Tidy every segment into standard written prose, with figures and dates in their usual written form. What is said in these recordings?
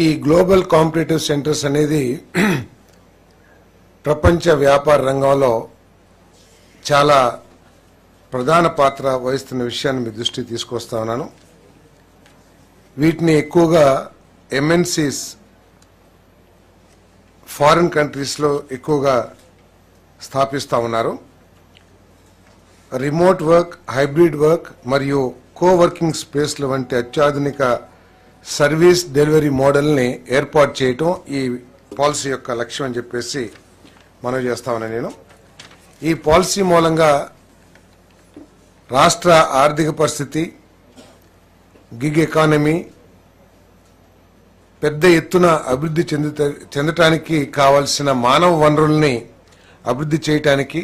ఈ global competitive centres అనేది ప్రపంచ వ్యాపార రంగంలో చాలా ప్రధాన పాత్ర వహిస్తున్న విషయాన్ని మీ దృష్టికి తీసుకొస్తా ఉన్నాను. వీటిని ఎక్కువగా ఎంఎన్సీస్ ఫారిన్ కంట్రీస్లో ఎక్కువగా స్థాపిస్తూ ఉన్నారు. రిమోట్ వర్క్, హైబ్రిడ్ వర్క్ మరియు కోవర్కింగ్ స్పేస్ల వంటి అత్యాధునిక సర్వీస్ డెలివరీ మోడల్ని ఏర్పాటు చేయటం ఈ పాలసీ యొక్క లక్ష్యం అని చెప్పేసి మనం చేస్తా ఉన్నాను. నేను ఈ పాలసీ మూలంగా రాష్ట్ర ఆర్థిక పరిస్థితి, గిగ్ ఎకానమీ పెద్ద ఎత్తున అభివృద్ధి చెందటానికి కావాల్సిన మానవ వనరుల్ని అభివృద్ధి చేయటానికి,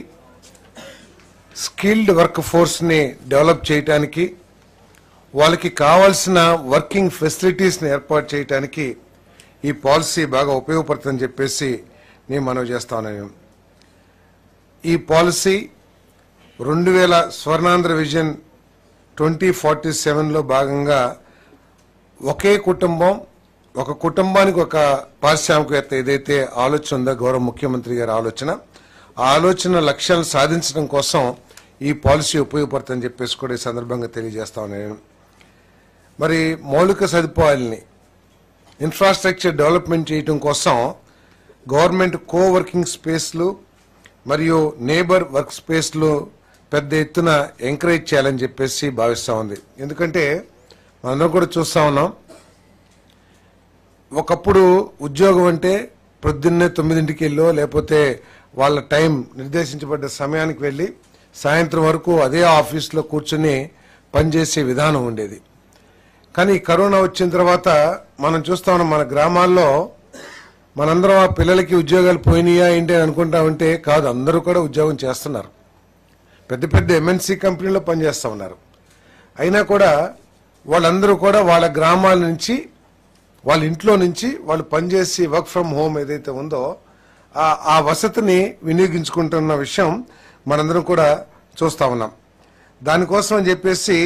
స్కిల్డ్ వర్క్ ఫోర్స్ని డెవలప్ చేయటానికి, వాళ్ళకి కావాల్సిన వర్కింగ్ ఫెసిలిటీస్ని ఏర్పాటు చేయడానికి ఈ పాలసీ బాగా ఉపయోగపడుతుందని చెప్పేసి నేను మనవి చేస్తా ఉన్నాను. ఈ పాలసీ 2000 స్వర్ణాంధ్ర విజన్ 2047లో భాగంగా ఒకే కుటుంబం, ఒక కుటుంబానికి ఒక పారిశ్రామికవేత్త ఏదైతే ఆలోచన ఉందో గౌరవ ముఖ్యమంత్రి గారి ఆలోచన, ఆ ఆలోచన లక్ష్యాలను సాధించడం కోసం ఈ పాలసీ ఉపయోగపడుతుందని చెప్పేసి కూడా ఈ సందర్భంగా తెలియజేస్తా ఉన్నాను. మరి మౌలిక సదుపాయాలని ఇన్ఫ్రాస్ట్రక్చర్ డెవలప్మెంట్ చేయడం కోసం గవర్నమెంట్ కోవర్కింగ్ స్పేస్లు మరియు నేబర్ వర్క్ స్పేస్లు పెద్ద ఎత్తున ఎంకరేజ్ చేయాలని చెప్పేసి భావిస్తూ ఉంది. ఎందుకంటే మనందరం కూడా చూస్తూ ఉన్నాం, ఒకప్పుడు ఉద్యోగం అంటే పొద్దున్నే 9ంటికి వెళ్ళో లేకపోతే వాళ్ళ టైం నిర్దేశించబడ్డ సమయానికి వెళ్ళి సాయంత్రం వరకు అదే ఆఫీస్లో కూర్చుని పనిచేసే విధానం ఉండేది. కానీ కరోనా వచ్చిన తర్వాత మనం చూస్తా ఉన్నాం, మన గ్రామాల్లో మనందరం ఆ పిల్లలకి ఉద్యోగాలు పోయినాయా ఏంటి అని అనుకుంటా ఉంటే కాదు, అందరూ కూడా ఉద్యోగం చేస్తున్నారు. పెద్ద పెద్ద ఎంఎన్సీ కంపెనీలో పనిచేస్తూ ఉన్నారు. అయినా కూడా వాళ్ళందరూ కూడా వాళ్ళ గ్రామాల నుంచి, వాళ్ళ ఇంట్లో నుంచి వాళ్ళు పనిచేసి వర్క్ ఫ్రమ్ హోమ్ ఏదైతే ఉందో ఆ వసతిని వినియోగించుకుంటున్న విషయం మనందరం కూడా చూస్తూ ఉన్నాం. దానికోసం అని చెప్పేసి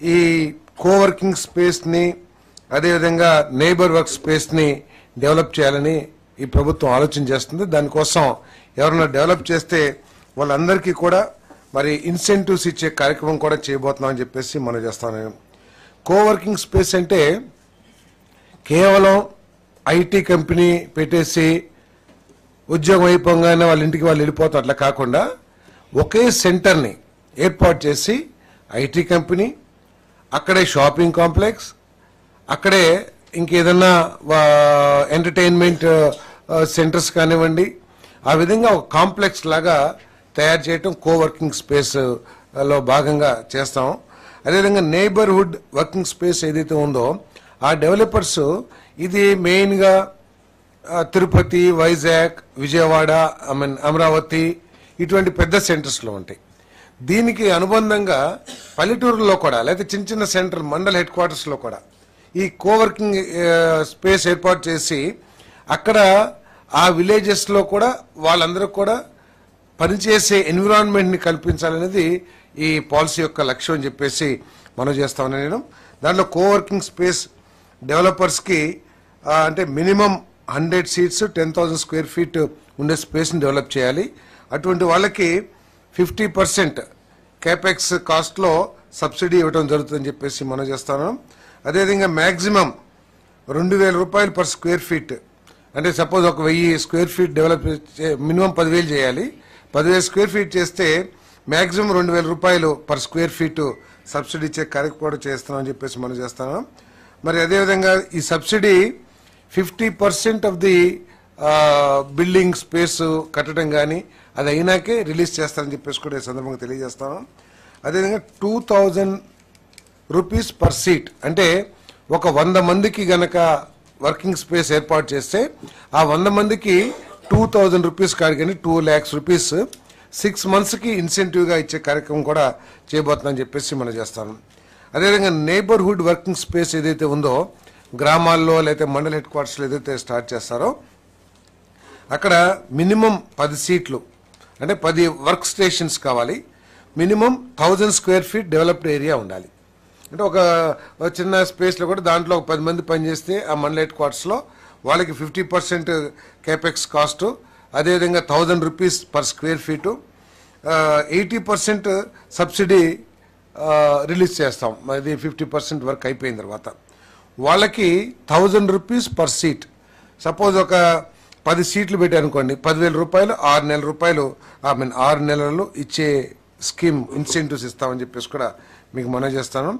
ఈ కోవర్కింగ్ స్పేస్ని, అదేవిధంగా నేబర్ వర్క్ స్పేస్ని డెవలప్ చేయాలని ఈ ప్రభుత్వం ఆలోచన చేస్తుంది. దానికోసం ఎవరైనా డెవలప్ చేస్తే వాళ్ళందరికీ కూడా మరి ఇన్సెంటివ్స్ ఇచ్చే కార్యక్రమం కూడా చేయబోతున్నామని చెప్పేసి మనం చేస్తాను. కోవర్కింగ్ స్పేస్ అంటే కేవలం ఐటీ కంపెనీ పెట్టేసి ఉద్యోగం అయిపోగానే వాళ్ళ ఇంటికి వాళ్ళు వెళ్ళిపోతారు, అట్లా కాకుండా ఒకే సెంటర్ని ఏర్పాటు చేసి ఐటీ కంపెనీ, అక్కడే షాపింగ్ కాంప్లెక్స్, అక్కడే ఇంకేదన్నా ఎంటర్టైన్మెంట్ సెంటర్స్ కానివ్వండి, ఆ విధంగా ఒక కాంప్లెక్స్ లాగా తయారు చేయటం కోవర్కింగ్ స్పేస్లో భాగంగా చేస్తాం. అదేవిధంగా నైబర్హుడ్ వర్కింగ్ స్పేస్ ఏదైతే ఉందో ఆ డెవలపర్స్ ఇది మెయిన్గా తిరుపతి, వైజాగ్, విజయవాడ, అమరావతి ఇటువంటి పెద్ద సెంటర్స్లో ఉంటాయి. దీనికి అనుబంధంగా పల్లెటూరులో కూడా లేదా చిన్న చిన్న సెంటర్ మండల హెడ్ క్వార్టర్స్లో కూడా ఈ కోవర్కింగ్ స్పేస్ ఏర్పాటు చేసి అక్కడ ఆ విలేజెస్లో కూడా వాళ్ళందరూ కూడా పనిచేసే ఎన్విరాన్మెంట్ని కల్పించాలనేది ఈ పాలసీ యొక్క లక్ష్యం అని చెప్పేసి మనం చేస్తా ఉన్నాను నేను. దాంట్లో కోవర్కింగ్ స్పేస్ డెవలపర్స్కి అంటే మినిమం 100 సీట్స్ 10,000 స్క్వేర్ ఫీట్ ఉండే స్పేస్ని డెవలప్ చేయాలి. అటువంటి వాళ్ళకి 50% క్యాపెక్స్ కాస్ట్లో సబ్సిడీ ఇవ్వడం జరుగుతుందని చెప్పేసి మనం చేస్తాను. అదేవిధంగా మ్యాక్సిమం 2,000 రూపాయలు పర్ స్క్వేర్ ఫీట్, అంటే సపోజ్ ఒక 1000 స్క్వేర్ ఫీట్ డెవలప్ మినిమం 10,000 చేయాలి. 10,000 స్క్వేర్ ఫీట్ చేస్తే మ్యాక్సిమం 2,000 రూపాయలు పర్ స్క్వేర్ ఫీట్ సబ్సిడీ ఇచ్చే కార్యక్రమం కూడా చేస్తున్నామని చెప్పేసి మనం చేస్తాను. మరి అదేవిధంగా ఈ subsidy 50% of the building space కట్టడం కానీ అది అయినాకే రిలీజ్ చేస్తారని చెప్పేసి కూడా ఈ సందర్భంగా తెలియజేస్తాను. అదేవిధంగా 2,000 రూపీస్ పర్ సీట్, అంటే ఒక 100 మందికి గనక వర్కింగ్ స్పేస్ ఏర్పాటు చేస్తే ఆ 100 మందికి 2,000 రూపీస్ కాదు కానీ 2 lakhs రూపీస్ 6 monthsకి ఇన్సెంటివ్గా ఇచ్చే కార్యక్రమం కూడా చేయబోతుందని చెప్పేసి మనం చేస్తాను. అదేవిధంగా నైబర్హుడ్ వర్కింగ్ స్పేస్ ఏదైతే ఉందో గ్రామాల్లో లేకపోతే మండల హెడ్ క్వార్టర్స్లో ఏదైతే స్టార్ట్ చేస్తారో అక్కడ మినిమం 10 సీట్లు అంటే 10 వర్క్ స్టేషన్స్ కావాలి. Minimum 1,000 square feet developed area ఉండాలి. అంటే ఒక చిన్న స్పేస్లో కూడా దాంట్లో ఒక 10 మంది పనిచేస్తే ఆ మండల హెడ్ క్వార్టర్స్లో వాళ్ళకి 50% కేపెక్స్ కాస్ట్, అదేవిధంగా 1000 rupees per square feet, 80% subsidy release చేస్తాం. అది 50% వర్క్ అయిపోయిన తర్వాత వాళ్ళకి 1000 రూపీస్ పర్ సీట్. సపోజ్ ఒక 10 సీట్లు పెట్టారనుకోండి, 10,000 రూపాయలు 6 నెలల రూపాయలు 6 నెలలు ఇచ్చే స్కీమ్ ఇన్సెంటివ్స్ ఇస్తామని చెప్పేసి కూడా మీకు మనవి చేస్తాను.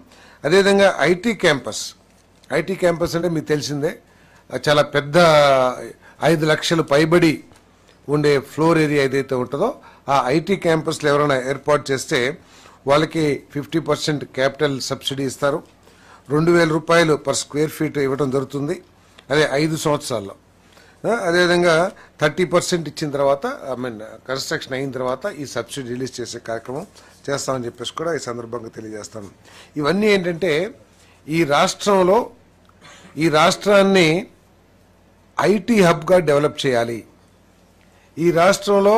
అదేవిధంగా ఐటీ క్యాంపస్ అంటే మీకు తెలిసిందే, చాలా పెద్ద 5 లక్షలు పైబడి ఉండే ఫ్లోర్ ఏరియా ఏదైతే ఉంటుందో ఆ ఐటీ క్యాంపస్లో ఎవరైనా ఏర్పాటు చేస్తే వాళ్ళకి 50% క్యాపిటల్ సబ్సిడీ ఇస్తారు. 2,000 రూపాయలు పర్ స్క్వేర్ ఫీట్ ఇవ్వడం జరుగుతుంది, అదే 5 సంవత్సరాల్లో. అదేవిధంగా 30% ఇచ్చిన తర్వాత కన్స్ట్రక్షన్ అయిన తర్వాత ఈ సబ్సిడీ రిలీజ్ చేసే కార్యక్రమం చేస్తామని చెప్పేసి కూడా ఈ సందర్భంగా తెలియజేస్తాను. ఇవన్నీ ఏంటంటే ఈ రాష్ట్రాన్ని ఐటీ హబ్గా డెవలప్ చేయాలి. ఈ రాష్ట్రంలో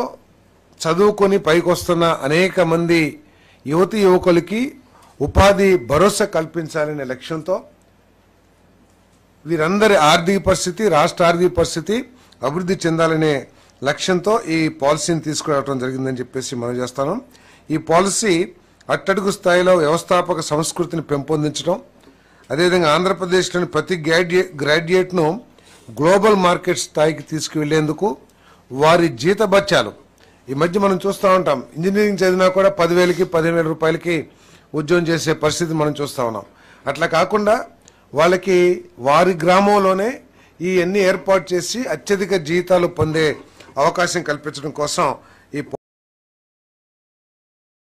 చదువుకొని పైకొస్తున్న అనేక మంది యువకులకి ఉపాధి భరోసా కల్పించాలనే లక్ష్యంతో వీరందరి రాష్ట్ర ఆర్థిక పరిస్థితి అభివృద్ధి చెందాలనే లక్ష్యంతో ఈ పాలసీని తీసుకురావడం జరిగిందని చెప్పేసి మనం చేస్తాను. ఈ పాలసీ అట్టడుగు స్థాయిలో వ్యవస్థాపక సంస్కృతిని పెంపొందించడం, అదేవిధంగా ఆంధ్రప్రదేశ్లోని ప్రతి గ్రాడ్యుయేట్ను గ్లోబల్ మార్కెట్ స్థాయికి తీసుకువెళ్లేందుకు వారి జీతభత్యాలు, ఈ మధ్య మనం చూస్తూ ఉంటాం, ఇంజనీరింగ్ చదివినా కూడా 10,000కి 15,000 రూపాయలకి ఉద్యోగం చేసే పరిస్థితి మనం చూస్తూ ఉన్నాం. అట్లా కాకుండా వాళ్ళకి వారి గ్రామంలోనే ఈ అన్ని ఏర్పాటు చేసి అత్యధిక జీతాలు పొందే అవకాశం కల్పించడం కోసం